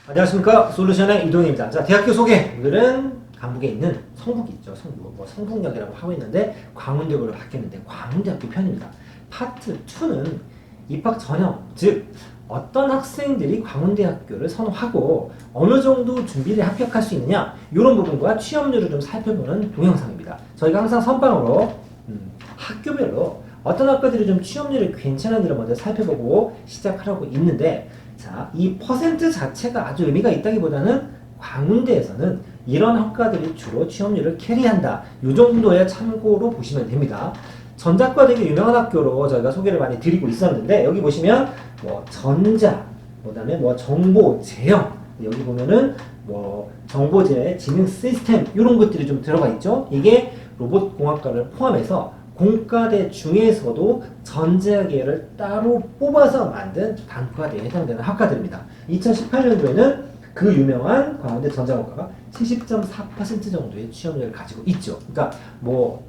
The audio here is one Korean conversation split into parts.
안녕하십니까. 솔루션의 이동입니다. 자, 대학교 소개. 오늘은 강북에 있는 성북이 있죠. 성북. 성북역이라고 하고 있는데 광운대교로 바뀌었는데 광운대학교 편입니다. 파트 2는 입학 전형, 즉 어떤 학생들이 광운대학교를 선호하고 어느 정도 준비를 합격할 수 있느냐 이런 부분과 취업률을 좀 살펴보는 동영상입니다. 저희가 항상 선방으로 학교별로 어떤 학과들이 좀 취업률이 괜찮은지를 먼저 살펴보고 시작하려고 있는데, 자, 이 퍼센트 자체가 아주 의미가 있다기보다는 광운대에서는 이런 학과들이 주로 취업률을 캐리한다. 이 정도의 참고로 보시면 됩니다. 전자과 되게 유명한 학교로 저희가 소개를 많이 드리고 있었는데, 여기 보시면 뭐 전자, 그다음에 뭐 정보, 제형, 여기 보면은 뭐 정보재, 지능 시스템 이런 것들이 좀 들어가 있죠. 이게 로봇공학과를 포함해서 공과대 중에서도 전자계를 따로 뽑아서 만든 단과대에 해당되는 학과들입니다. 2018년도에는 그 유명한 광운대 전자공과가 70.4% 정도의 취업률을 가지고 있죠. 그러니까 뭐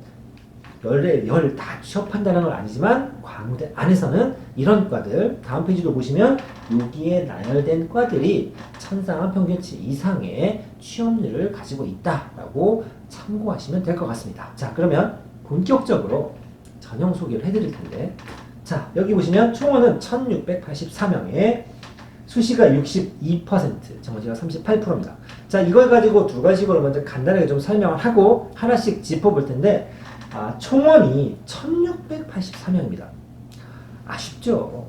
열 다 취업한다는 건 아니지만 광운대 안에서는 이런 과들, 다음 페이지도 보시면 여기에 나열된 과들이 천상한 평균치 이상의 취업률을 가지고 있다라고 참고하시면 될 것 같습니다. 자, 그러면 본격적으로 전형 소개를 해드릴 텐데, 자, 여기 보시면 총원은 1684명에 수시가 62%, 정시가 38%입니다. 자, 이걸 가지고 두 가지로 먼저 간단하게 좀 설명을 하고 하나씩 짚어볼 텐데, 총원이 1684명입니다. 아쉽죠?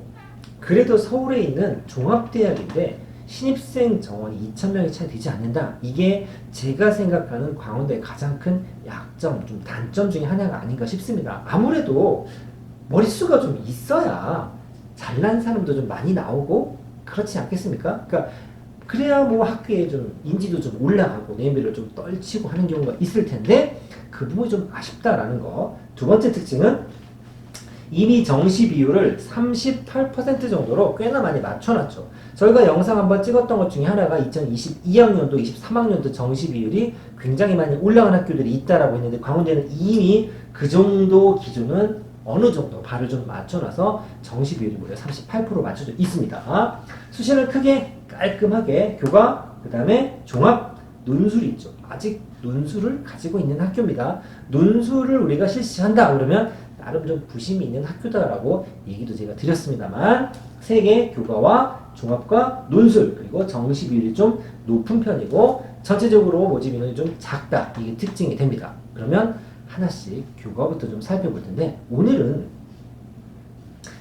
그래도 서울에 있는 종합대학인데 신입생 정원이 2000명이 차이 되지 않는다. 이게 제가 생각하는 광운대의 가장 큰 약점, 좀 단점 중에 하나가 아닌가 싶습니다. 아무래도 머릿수가 좀 있어야 잘난 사람도 좀 많이 나오고 그렇지 않겠습니까? 그러니까 그래야 뭐 학교에 좀 인지도 좀 올라가고 내밀을 좀 떨치고 하는 경우가 있을 텐데 그 부분이 좀 아쉽다라는 거. 두 번째 특징은 이미 정시 비율을 38% 정도로 꽤나 많이 맞춰놨죠. 저희가 영상 한번 찍었던 것 중에 하나가 2022학년도, 23학년도 정시 비율이 굉장히 많이 올라간 학교들이 있다라고 했는데 광운대는 이미 그 정도 기준은 어느 정도 발을 좀 맞춰놔서 정시 비율이 무려 38% 맞춰져 있습니다. 수시는 크게 깔끔하게 교과, 그 다음에 종합, 논술이 있죠. 아직 논술을 가지고 있는 학교입니다. 논술을 우리가 실시한다 그러면 나름 좀 부심이 있는 학교다라고 얘기도 제가 드렸습니다만, 세 개 교과와 종합과 논술 그리고 정시 비율이 좀 높은 편이고 전체적으로 모집 인원이 좀 작다. 이게 특징이 됩니다. 그러면 하나씩 교과부터 좀 살펴볼 텐데, 오늘은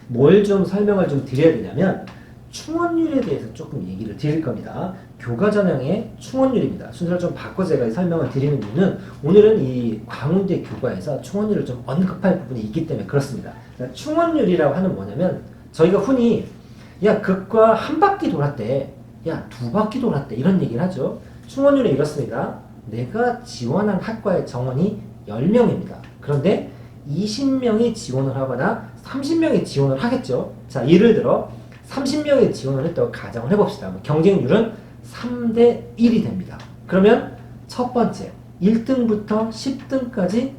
뭘 좀 설명을 좀 드려야 되냐면 충원율에 대해서 조금 얘기를 드릴 겁니다. 교과 전형의 충원율입니다. 순서를 좀 바꿔 제가 설명을 드리는 이유는 오늘은 이 광운대 교과에서 충원율을 좀 언급할 부분이 있기 때문에 그렇습니다. 그러니까 충원율이라고 하는 뭐냐면 저희가 흔히 야 극과 한 바퀴 돌았대, 야 두 바퀴 돌았대 이런 얘기를 하죠. 충원율은 이렇습니다. 내가 지원한 학과의 정원이 10명입니다. 그런데 20명이 지원을 하거나 30명이 지원을 하겠죠. 자, 예를 들어 30명이 지원을 했다고 가정을 해봅시다. 경쟁률은 3대 1이 됩니다. 그러면 첫 번째 1등부터 10등까지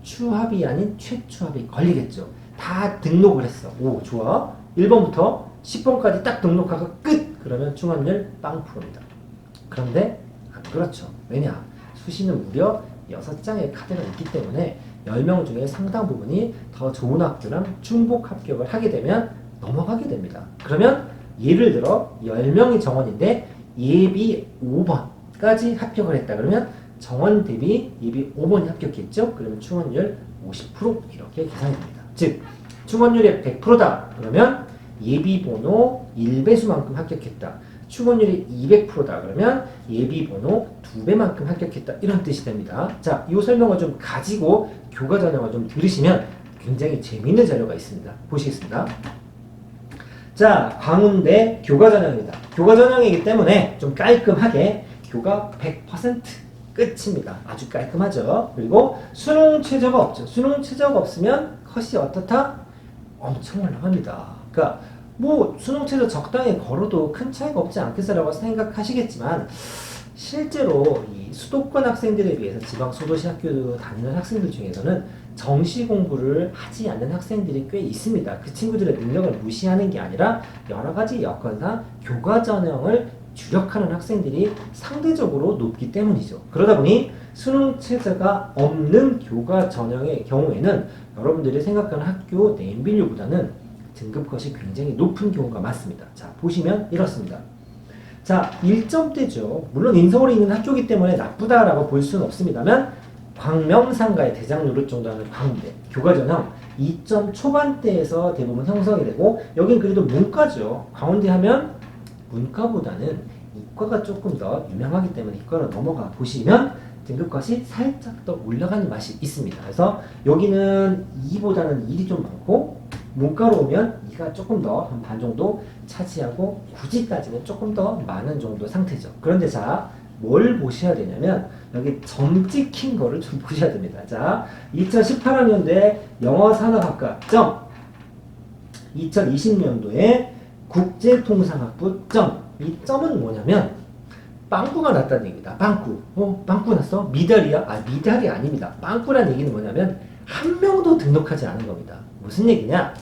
추합이 아닌 최추합이 걸리겠죠. 다 등록을 했어. 오, 좋아. 1번부터 10번까지 딱 등록하고 끝! 그러면 충원율 0%입니다. 그런데 안 그렇죠. 왜냐? 수시는 무려 6장의 카드가 있기 때문에 10명 중에 상당 부분이 더 좋은 학교랑 중복 합격을 하게 되면 넘어가게 됩니다. 그러면 예를 들어 10명이 정원인데 예비 5번까지 합격을 했다. 그러면 정원 대비 예비 5번이 합격했죠. 그러면 충원율 50% 이렇게 계산이 됩니다. 즉 충원율이 100%다. 그러면 예비 번호 1배수만큼 합격했다. 충원율이 200%다. 그러면 예비 번호 2배만큼 합격했다. 이런 뜻이 됩니다. 자, 이 설명을 좀 가지고 교과 전형을 좀 들으시면 굉장히 재미있는 자료가 있습니다. 보시겠습니다. 자, 광운대 교과 전형입니다. 교과 전형이기 때문에 좀 깔끔하게 교과 100% 끝입니다. 아주 깔끔하죠. 그리고 수능 최저가 없죠. 수능 최저가 없으면 컷이 어떻다? 엄청 올라갑니다. 그러니까 뭐 수능 최저 적당히 걸어도 큰 차이가 없지 않겠어라고 생각하시겠지만 실제로 이 수도권 학생들에 비해서 지방 소도시 학교 다니는 학생들 중에서는 정시 공부를 하지 않는 학생들이 꽤 있습니다. 그 친구들의 능력을 무시하는 게 아니라 여러 가지 여건상 교과 전형을 주력하는 학생들이 상대적으로 높기 때문이죠. 그러다 보니 수능 체제가 없는 교과 전형의 경우에는 여러분들이 생각하는 학교 네임밸류보다는 등급컷이 굉장히 높은 경우가 많습니다. 자, 보시면 이렇습니다. 자, 1점대죠. 물론 인서울에 있는 학교이기 때문에 나쁘다라고 볼 수는 없습니다만 광명상가의 대장 노릇 정도 하는 광대, 교과전형 2점 초반대에서 대부분 형성이 되고 여긴 그래도 문과죠. 광운대 하면 문과보다는 이과가 조금 더 유명하기 때문에 이과로 넘어가 보시면 등급컷이 살짝 더 올라가는 맛이 있습니다. 그래서 여기는 2보다는 1이 좀 많고 문과로 오면 2가 조금 더 한 반 정도 차지하고 굳이 따지면 조금 더 많은 정도 상태죠. 그런데 자, 뭘 보셔야 되냐면 여기 점 찍힌 거를 좀 보셔야 됩니다. 자, 2018학년도에 영어 산업학과 점, 2020년도에 국제통상학부 점. 이 점은 뭐냐면 빵꾸가 났다는 얘기다. 빵꾸. 빵꾸 났어? 미달이야? 아, 미달이 아닙니다. 빵꾸란 얘기는 뭐냐면 한 명도 등록하지 않은 겁니다. 무슨 얘기냐?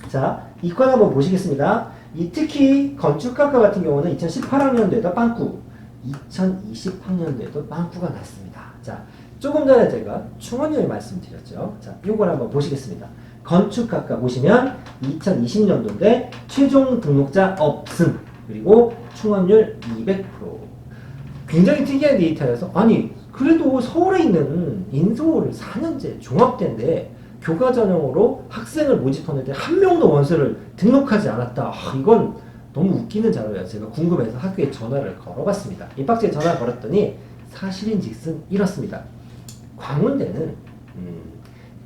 자, 이과 한번 보시겠습니다. 특히 건축학과 같은 경우는 2018학년도에도 빵꾸, 2020학년도에도 빵꾸가 났습니다. 자, 조금 전에 제가 충원율 말씀드렸죠. 자, 이걸 한번 보시겠습니다. 건축학과 보시면 2020년도인데 최종 등록자 없음, 그리고 충원율 200%. 굉장히 특이한 데이터여서 아니 그래도 서울에 있는 인서울 4년제 종합대인데 교과 전형으로 학생을 모집하는데 한 명도 원서를 등록하지 않았다. 아, 이건 너무 웃기는 자료예요. 제가 궁금해서 학교에 전화를 걸어봤습니다. 입학처에 전화를 걸었더니 사실인즉슨 이렇습니다. 광운대는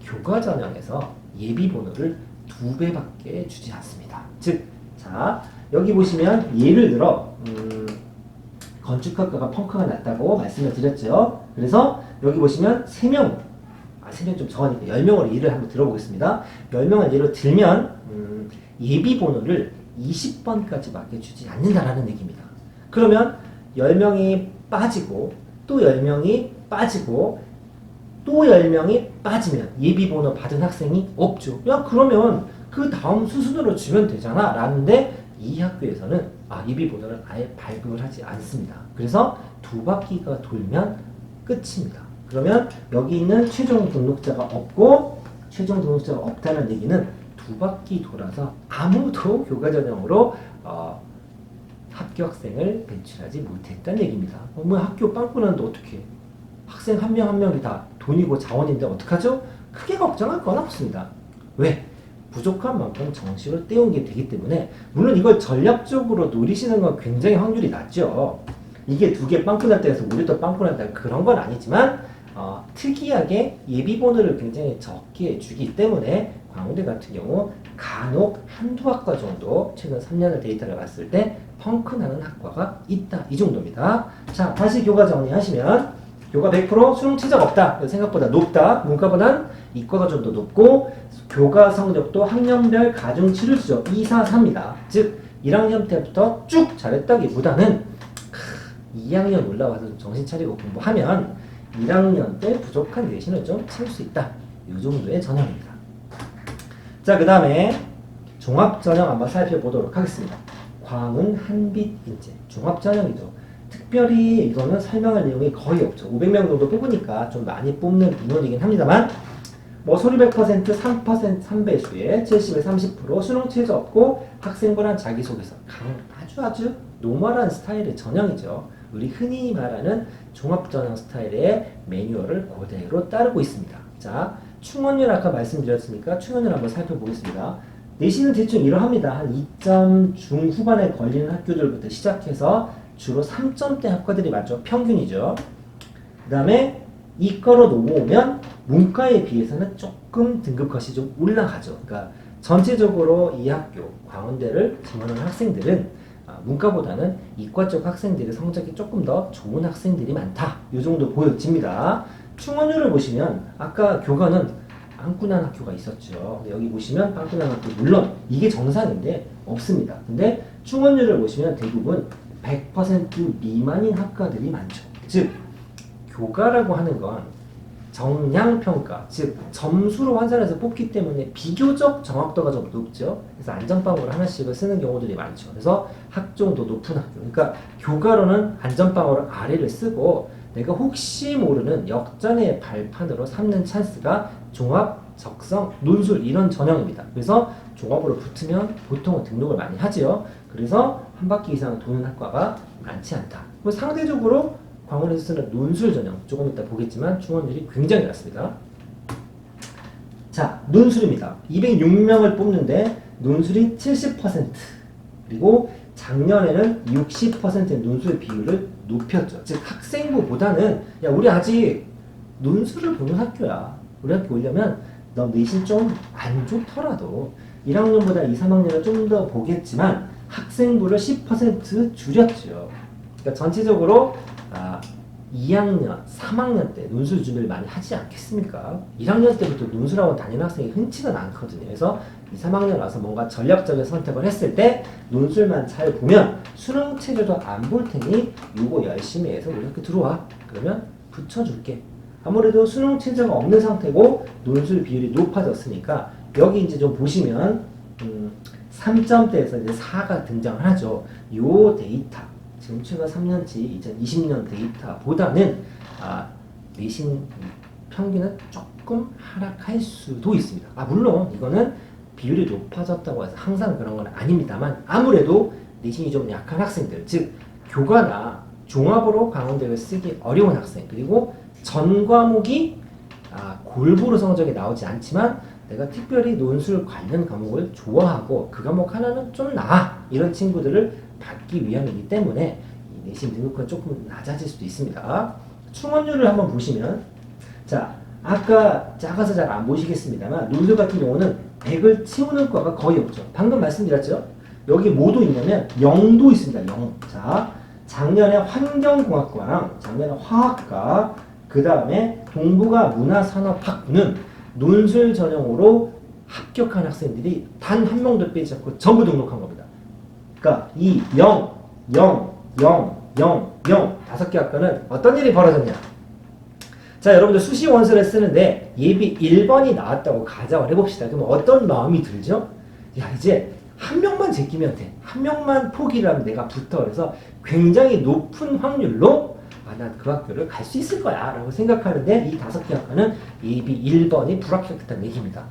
교과 전형에서 예비 번호를 2배밖에 주지 않습니다. 즉, 자 여기 보시면 예를 들어 건축학과가 펑크가 났다고 말씀을 드렸죠. 그래서 여기 보시면 3명, 3명 좀 적으니까 10명으로 예를 한번 들어보겠습니다. 10명을 예로 들면 예비 번호를 20번까지밖에 주지 않는다라는 얘기입니다. 그러면 10명이 빠지고 또 10명이 빠지고 또 10명이 빠지면 예비 번호 받은 학생이 없죠. 야, 그러면 그 다음 수순으로 주면 되잖아 라는데 이 학교에서는 예비 번호를 아예 발급을 하지 않습니다. 그래서 2바퀴가 돌면 끝입니다. 그러면 여기 있는 최종 등록자가 없고 최종 등록자가 없다는 얘기는 2바퀴 돌아서 아무도 교과 전형으로 합격생을 배출하지 못했다는 얘기입니다. 뭐 학교 빵꾸 났는데 어떻게 학생 한 명 한 명이 다 돈이고 자원인데 어떡하죠? 크게 걱정할 건 없습니다. 왜? 부족한 만큼 정시로 때우게 되기 때문에 물론 이걸 전략적으로 노리시는 건 굉장히 확률이 낮죠. 이게 2개 빵꾸 났다 해서 우리도 빵꾸 났다 그런 건 아니지만 특이하게 예비번호를 굉장히 적게 주기 때문에 광운대 같은 경우 간혹 한두 학과 정도 최근 3년의 데이터를 봤을 때 펑크 나는 학과가 있다. 이 정도입니다. 자, 다시 교과 정리하시면 교과 100% 수능 최적 없다. 생각보다 높다. 문과보단 이과가 좀 더 높고 교과 성적도 학년별 가중 치료수죠. 2, 4, 3입니다. 즉 1학년 때부터 쭉 잘했다기보다는 2학년 올라와서 좀 정신 차리고 공부하면 1학년 때 부족한 내신을 좀 채울 수 있다. 이 정도의 전형입니다. 자, 그 다음에 종합전형 한번 살펴보도록 하겠습니다. 광운, 한빛, 인재. 종합전형이죠. 특별히 이거는 설명할 내용이 거의 없죠. 500명 정도 뽑으니까 좀 많이 뽑는 인원이긴 합니다만 뭐 서류 100% 3% 3배수에 70에 30% 수능 최저 없고 학생부란 자기소개서 아주 노멀한 스타일의 전형이죠. 우리 흔히 말하는 종합전형 스타일의 매뉴얼을 그대로 따르고 있습니다. 자, 충원율 아까 말씀드렸으니까 충원율 한번 살펴보겠습니다. 내신은 대충 이러합니다. 한 2점 중후반에 걸리는 학교들부터 시작해서 주로 3점대 학과들이 많죠. 평균이죠. 그 다음에 이과로 넘어오면 문과에 비해서는 조금 등급컷이 좀 올라가죠. 그러니까 전체적으로 이 학교, 광운대를 지원하는 학생들은 문과보다는 이과 쪽 학생들의 성적이 조금 더 좋은 학생들이 많다. 이 정도 보여집니다. 충원율을 보시면 아까 교과는 빵꾸난 학교가 있었죠. 여기 보시면 빵꾸난 학교 물론 이게 정상인데 없습니다. 근데 충원율을 보시면 대부분 100% 미만인 학과들이 많죠. 즉 교과라고 하는 건 정량평가, 즉 점수로 환산해서 뽑기 때문에 비교적 정확도가 좀 높죠. 그래서 안전빵으로 하나씩을 쓰는 경우들이 많죠. 그래서 학종도 높은 학교. 그러니까 교과로는 안전빵으로 아래를 쓰고 내가 혹시 모르는 역전의 발판으로 삼는 찬스가 종합, 적성, 논술 이런 전형입니다. 그래서 종합으로 붙으면 보통은 등록을 많이 하지요. 그래서 한 바퀴 이상 도는 학과가 많지 않다. 상대적으로 광원에서 쓰는 논술 전형 조금 이따 보겠지만 충원율이 굉장히 낮습니다. 자, 논술입니다. 206명을 뽑는데 논술이 70% 그리고 작년에는 60%의 논술 비율을 높였죠. 즉 학생부보다는 야 우리 아직 논술을 보는 학교야. 우리 학교 오려면 너 내신 좀 안 좋더라도 1학년보다 2, 3학년을 좀 더 보겠지만 학생부를 10% 줄였죠. 그러니까 전체적으로 2학년, 3학년 때 논술 준비를 많이 하지 않겠습니까? 1학년 때부터 논술학원 다니는 학생이 흔치는 않거든요. 그래서 2, 3학년 와서 뭔가 전략적인 선택을 했을 때 논술만 잘 보면 수능 체제도 안 볼 테니 이거 열심히 해서 우리 학교 들어와. 그러면 붙여줄게. 아무래도 수능 체제가 없는 상태고 논술 비율이 높아졌으니까 여기 이제 좀 보시면 3점대에서 이제 4가 등장을 하죠. 요 데이터 지금 최근 3년치 2020년 데이터보다는 내신 평균은 조금 하락할 수도 있습니다. 물론 이거는 비율이 높아졌다고 해서 항상 그런 건 아닙니다만 아무래도 내신이 좀 약한 학생들, 즉 교과나 종합으로 강원대를 쓰기 어려운 학생, 그리고 전 과목이 골고루 성적이 나오지 않지만 내가 특별히 논술 관련 과목을 좋아하고 그 과목 하나는 좀 나아 이런 친구들을 받기 위함이기 때문에 내신 등급은 조금 낮아질 수도 있습니다. 충원율을 한번 보시면 자 아까 작아서 잘 안 보시겠습니다만 논술 같은 경우는 100을 채우는 과가 거의 없죠. 방금 말씀드렸죠. 여기 뭐도 있냐면 0도 있습니다. 0. 자 작년에 환경공학과랑 작년에 화학과 그 다음에 동부가 문화산업학부는 논술 전형으로 합격한 학생들이 단 한 명도 빼지 않고 전부 등록한 겁니다. 그러니까 이 0, 0, 0, 0, 0 다섯 개 학과는 어떤 일이 벌어졌냐? 자, 여러분들 수시 원서를 쓰는데 예비 1번이 나왔다고 가정을 해봅시다. 그럼 어떤 마음이 들죠? 야, 이제 한 명만 제끼면 돼. 한 명만 포기를 하면 내가 붙어. 그래서 굉장히 높은 확률로 난 그 학교를 갈 수 있을 거야 라고 생각하는데 이 다섯 개 학과는 예비 1번이 불합격했다는 얘기입니다.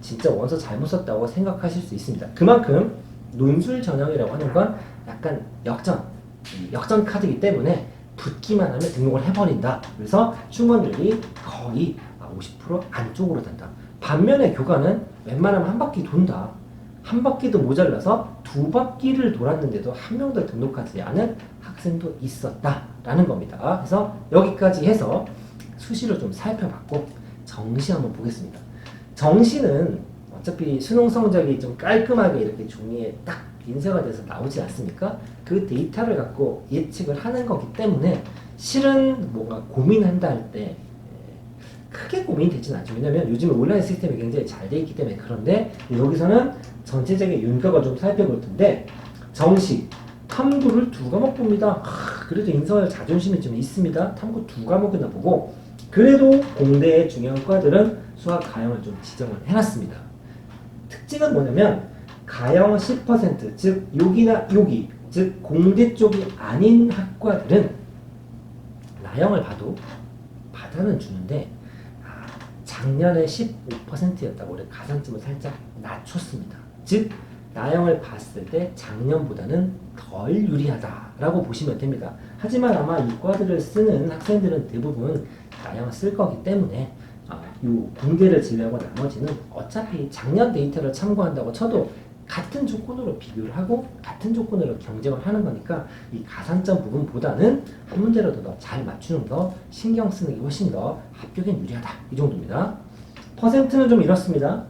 진짜 원서 잘못 썼다고 생각하실 수 있습니다. 그만큼 논술 전형이라고 하는 건 약간 역전 카드이기 때문에 붙기만 하면 등록을 해버린다. 그래서 충원율이 거의 50% 안쪽으로 된다. 반면에 교과는 웬만하면 한 바퀴 돈다. 한 바퀴도 모자라서 두 바퀴를 돌았는데도 한 명도 등록하지 않은 학생도 있었다라는 겁니다. 그래서 여기까지 해서 수시로 좀 살펴봤고 정시 한번 보겠습니다. 정시는 어차피 수능 성적이 좀 깔끔하게 이렇게 종이에 딱 인쇄가 돼서 나오지 않습니까? 그 데이터를 갖고 예측을 하는 거기 때문에 실은 뭔가 고민한다 할 때 크게 고민이 되진 않죠. 왜냐면 요즘에 온라인 시스템이 굉장히 잘 돼 있기 때문에. 그런데 여기서는 전체적인 윤곽을 좀 살펴볼 텐데 정시 탐구를 2과목 봅니다. 그래도 인서울 자존심이 좀 있습니다. 탐구 2과목이나 보고 그래도 공대의 중요한 과들은 수학, 가형을 좀 지정을 해놨습니다. 특징은 뭐냐면 가형 10%, 즉 여기나 여기, 즉 공대 쪽이 아닌 학과들은 나형을 봐도 받아는 주는데 작년에 15%였다고 우리 가산점을 살짝 낮췄습니다. 즉 나형을 봤을 때 작년보다는 덜 유리하다라고 보시면 됩니다. 하지만 아마 이 과들을 쓰는 학생들은 대부분 나형을 쓸 거기 때문에 이 공대를 진료하고 나머지는 어차피 작년 데이터를 참고한다고 쳐도 같은 조건으로 비교를 하고 같은 조건으로 경쟁을 하는 거니까 이 가산점 부분보다는 한 문제라도 더 잘 맞추는 거 신경 쓰는 게 훨씬 더 합격에 유리하다. 이 정도입니다. 퍼센트는 좀 이렇습니다.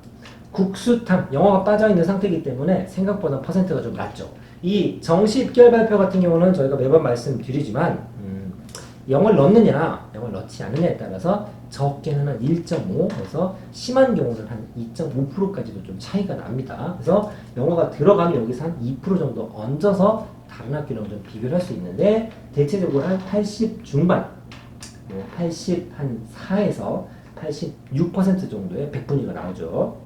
국수탕, 영어가 빠져있는 상태이기 때문에 생각보다 퍼센트가 좀 낮죠. 이 정시 입결 발표 같은 경우는 저희가 매번 말씀드리지만 영어를 넣느냐, 영어를 넣지 않느냐에 따라서 적게는 한 1.5에서 심한 경우는 한 2.5%까지도 좀 차이가 납니다. 그래서 영어가 들어가면 여기서 한 2% 정도 얹어서 다른 학교랑 좀 비교를 할 수 있는데 대체적으로 한 80 중반 뭐 84에서 86% 정도의 백분위가 나오죠.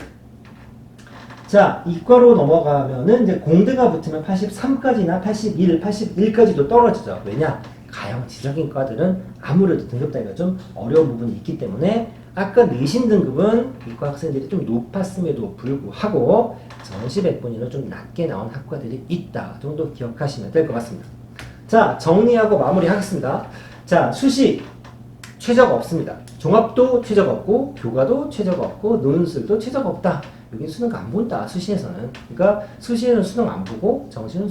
자, 이과로 넘어가면은 이제 공대가 붙으면 83까지나 81, 81까지도 떨어지죠. 왜냐? 가형 지적인 과들은 아무래도 등급 따기가 좀 어려운 부분이 있기 때문에 아까 내신 등급은 이과 학생들이 좀 높았음에도 불구하고 정시 백분위는 좀 낮게 나온 학과들이 있다 정도 기억하시면 될 것 같습니다. 자, 정리하고 마무리하겠습니다. 자, 수시 최저가 없습니다. 종합도 최저가 없고 교과도 최저가 없고 논술도 최저가 없다. 여기 수능 안 본다. 수시에서는. 그러니까 수시에는 수능 안 보고 정시는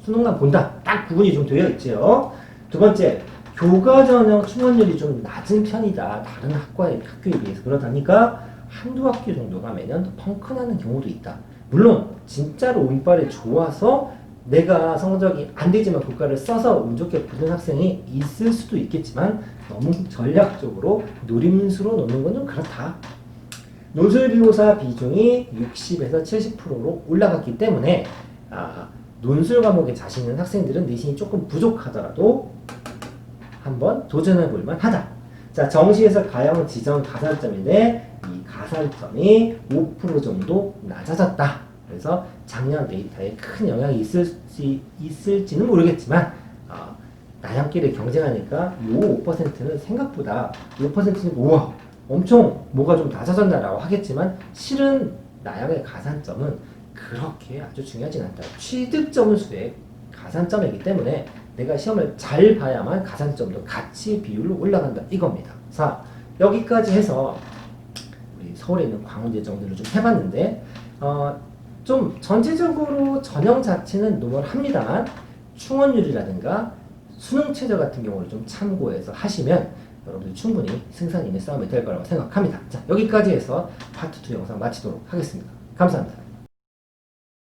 수능만 본다. 딱 구분이 좀 되어 있죠. 두 번째, 교과 전형 충원율이 좀 낮은 편이다. 다른 학교에 비해서. 그러다니까 한두 학기 정도가 매년 더 펑크나는 경우도 있다. 물론 진짜로 운빨이 좋아서 내가 성적이 안 되지만 교과를 써서 운 좋게 붙는 학생이 있을 수도 있겠지만 너무 전략적으로 노림수로 놓는 건 좀 그렇다. 논술비교사 비중이 60에서 70%로 올라갔기 때문에 논술 과목에 자신 있는 학생들은 내신이 조금 부족하더라도 한번 도전해 볼 만하다. 자, 정시에서 가형 지정 가산점인데 이 가산점이 5% 정도 낮아졌다. 그래서 작년 데이터에 큰 영향이 있을지는 모르겠지만 나형끼리 경쟁하니까 이 5%는 생각보다 5%는 우와 엄청 뭐가 좀 낮아졌나라고 하겠지만 실은 나형의 가산점은 그렇게 아주 중요하진 않다. 취득점은 수의 가산점이기 때문에 내가 시험을 잘 봐야만 가산점도 같이 비율로 올라간다 이겁니다. 자, 여기까지 해서 우리 서울에 있는 광운대 정도를 좀 해봤는데 좀 전체적으로 전형 자체는 노멀합니다만 충원율이라든가 수능 최저 같은 경우를 좀 참고해서 하시면 여러분들 충분히 승산 있는 싸움이 될 거라고 생각합니다. 자, 여기까지 해서 파트 2 영상 마치도록 하겠습니다. 감사합니다.